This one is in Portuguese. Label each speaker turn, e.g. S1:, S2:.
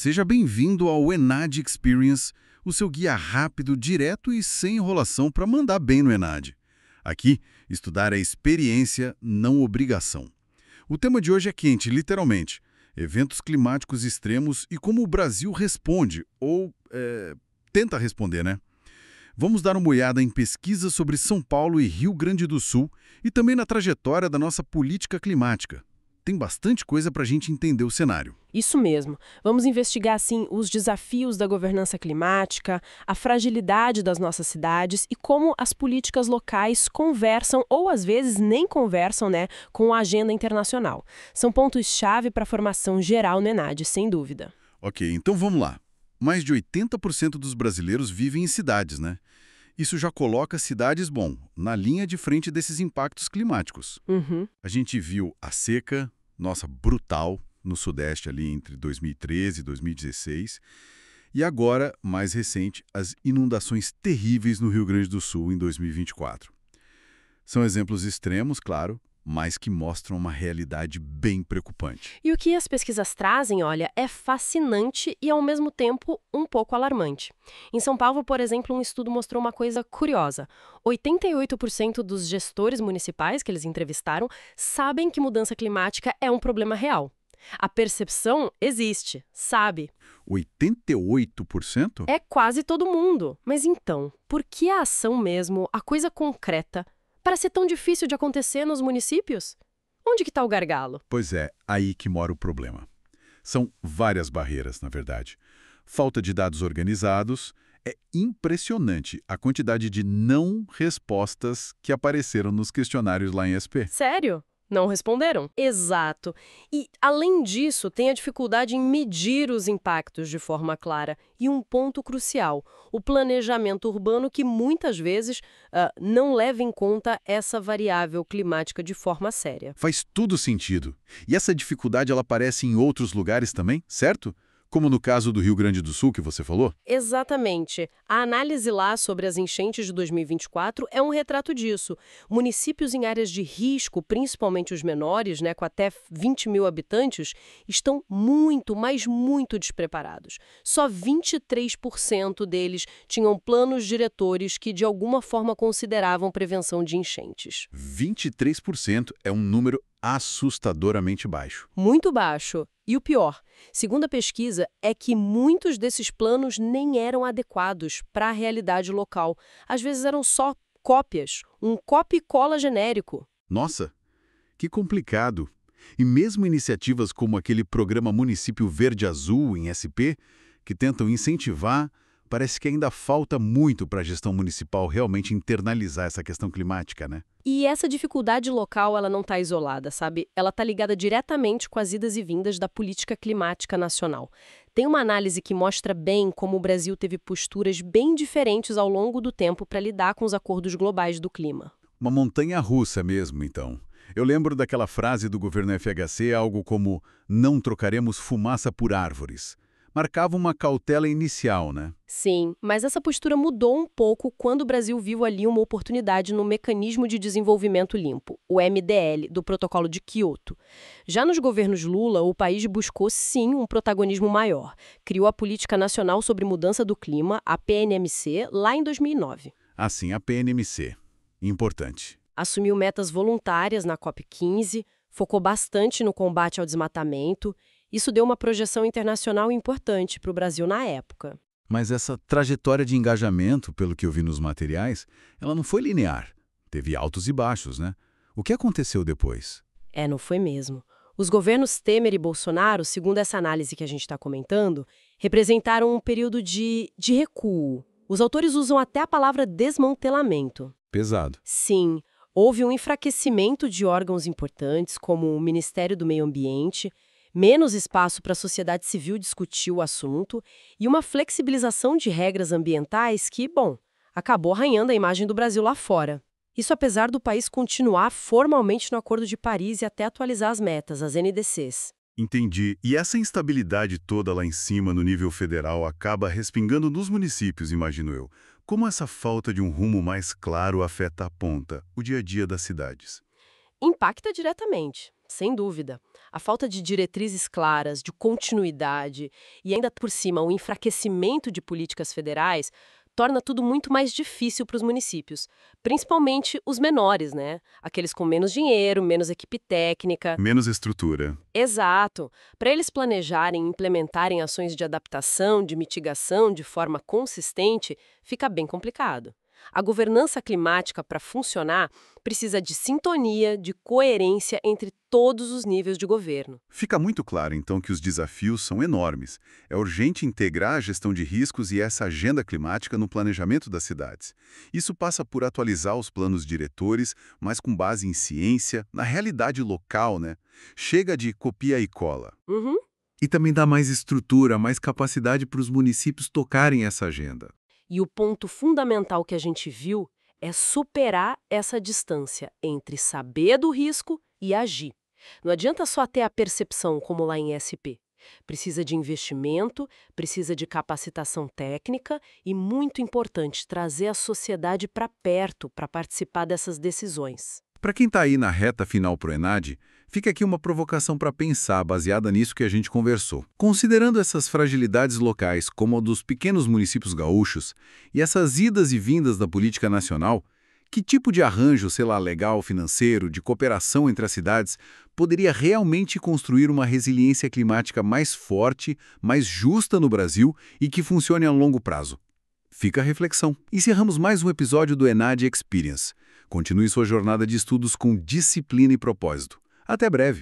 S1: Seja bem-vindo ao Enad Experience, o seu guia rápido, direto e sem enrolação para mandar bem no Enad. Aqui, estudar é experiência, não obrigação. O tema de hoje é quente, literalmente. Eventos climáticos extremos e como o Brasil responde, ou tenta responder, né? Vamos dar uma olhada em pesquisas sobre São Paulo e Rio Grande do Sul e também na trajetória da nossa política climática. Tem bastante coisa para a gente entender o cenário.
S2: Isso mesmo. Vamos investigar, assim, os desafios da governança climática, a fragilidade das nossas cidades e como as políticas locais conversam, ou às vezes nem conversam, né, com a agenda internacional. São pontos-chave para a formação geral no Enad, sem dúvida.
S1: Ok, então vamos lá. Mais de 80% dos brasileiros vivem em cidades, né? Isso já coloca cidades, na linha de frente desses impactos climáticos.
S2: Uhum.
S1: A gente viu a seca, nossa, brutal, no Sudeste ali entre 2013 e 2016. E agora, mais recente, as inundações terríveis no Rio Grande do Sul em 2024. São exemplos extremos, claro, mas que mostram uma realidade bem preocupante.
S2: E o que as pesquisas trazem, olha, é fascinante e, ao mesmo tempo, um pouco alarmante. Em São Paulo, por exemplo, um estudo mostrou uma coisa curiosa. 88% dos gestores municipais que eles entrevistaram sabem que mudança climática é um problema real. A percepção existe, sabe?
S1: 88%?
S2: É quase todo mundo. Mas então, por que a ação mesmo, a coisa concreta, parece tão difícil de acontecer nos municípios? Onde que está o gargalo?
S1: Pois é, aí que mora o problema. São várias barreiras, na verdade. Falta de dados organizados. É impressionante a quantidade de não respostas que apareceram nos questionários lá em SP.
S2: Sério? Não responderam? Exato. E, além disso, tem a dificuldade em medir os impactos de forma clara. E um ponto crucial, o planejamento urbano que muitas vezes não leva em conta essa variável climática de forma séria.
S1: Faz tudo sentido. E essa dificuldade ela aparece em outros lugares também, certo? Como no caso do Rio Grande do Sul que você falou?
S2: Exatamente. A análise lá sobre as enchentes de 2024 é um retrato disso. Municípios em áreas de risco, principalmente os menores, né, com até 20 mil habitantes, estão muito, mas muito despreparados. Só 23% deles tinham planos diretores que de alguma forma consideravam prevenção de enchentes.
S1: 23% é um número assustadoramente baixo.
S2: Muito baixo. E o pior, segundo a pesquisa, é que muitos desses planos nem eram adequados para a realidade local. Às vezes eram só cópias, um copia e cola genérico.
S1: Nossa, que complicado. E mesmo iniciativas como aquele programa Município Verde Azul em SP, que tentam incentivar, parece que ainda falta muito para a gestão municipal realmente internalizar essa questão climática, né?
S2: E essa dificuldade local, ela não está isolada, sabe? Ela está ligada diretamente com as idas e vindas da política climática nacional. Tem uma análise que mostra bem como o Brasil teve posturas bem diferentes ao longo do tempo para lidar com os acordos globais do clima.
S1: Uma montanha-russa mesmo, então. Eu lembro daquela frase do governo FHC, algo como "não trocaremos fumaça por árvores". Marcava uma cautela inicial, né?
S2: Sim, mas essa postura mudou um pouco quando o Brasil viu ali uma oportunidade no Mecanismo de Desenvolvimento Limpo, o MDL, do Protocolo de Quioto. Já nos governos Lula, o país buscou sim um protagonismo maior. Criou a Política Nacional sobre Mudança do Clima, a PNMC, lá em 2009.
S1: Assim, a PNMC. Importante.
S2: Assumiu metas voluntárias na COP15, focou bastante no combate ao desmatamento. Isso deu uma projeção internacional importante para o Brasil na época.
S1: Mas essa trajetória de engajamento, pelo que eu vi nos materiais, ela não foi linear. Teve altos e baixos, né? O que aconteceu depois?
S2: Não foi mesmo. Os governos Temer e Bolsonaro, segundo essa análise que a gente está comentando, representaram um período de recuo. Os autores usam até a palavra desmantelamento.
S1: Pesado.
S2: Sim, houve um enfraquecimento de órgãos importantes, como o Ministério do Meio Ambiente, menos espaço para a sociedade civil discutir o assunto e uma flexibilização de regras ambientais que, acabou arranhando a imagem do Brasil lá fora. Isso apesar do país continuar formalmente no Acordo de Paris e até atualizar as metas, as NDCs.
S1: Entendi. E essa instabilidade toda lá em cima, no nível federal, acaba respingando nos municípios, imagino eu. Como essa falta de um rumo mais claro afeta a ponta, o dia a dia das cidades?
S2: Impacta diretamente. Sem dúvida. A falta de diretrizes claras, de continuidade e ainda por cima o enfraquecimento de políticas federais torna tudo muito mais difícil para os municípios, principalmente os menores, né? Aqueles com menos dinheiro, menos equipe técnica.
S1: Menos estrutura.
S2: Exato. Para eles planejarem e implementarem ações de adaptação, de mitigação de forma consistente, fica bem complicado. A governança climática, para funcionar, precisa de sintonia, de coerência entre todos os níveis de governo.
S1: Fica muito claro, então, que os desafios são enormes. É urgente integrar a gestão de riscos e essa agenda climática no planejamento das cidades. Isso passa por atualizar os planos diretores, mas com base em ciência, na realidade local, né? Chega de copia e cola.
S2: Uhum.
S1: E também dá mais estrutura, mais capacidade para os municípios tocarem essa agenda.
S2: E o ponto fundamental que a gente viu é superar essa distância entre saber do risco e agir. Não adianta só ter a percepção como lá em SP. Precisa de investimento, precisa de capacitação técnica e, muito importante, trazer a sociedade para perto para participar dessas decisões.
S1: Para quem está aí na reta final pro ENAD, fica aqui uma provocação para pensar, baseada nisso que a gente conversou. Considerando essas fragilidades locais, como a dos pequenos municípios gaúchos, e essas idas e vindas da política nacional, que tipo de arranjo, sei lá, legal, financeiro, de cooperação entre as cidades, poderia realmente construir uma resiliência climática mais forte, mais justa no Brasil e que funcione a longo prazo? Fica a reflexão. Encerramos mais um episódio do ENAD Experience. Continue sua jornada de estudos com disciplina e propósito. Até breve!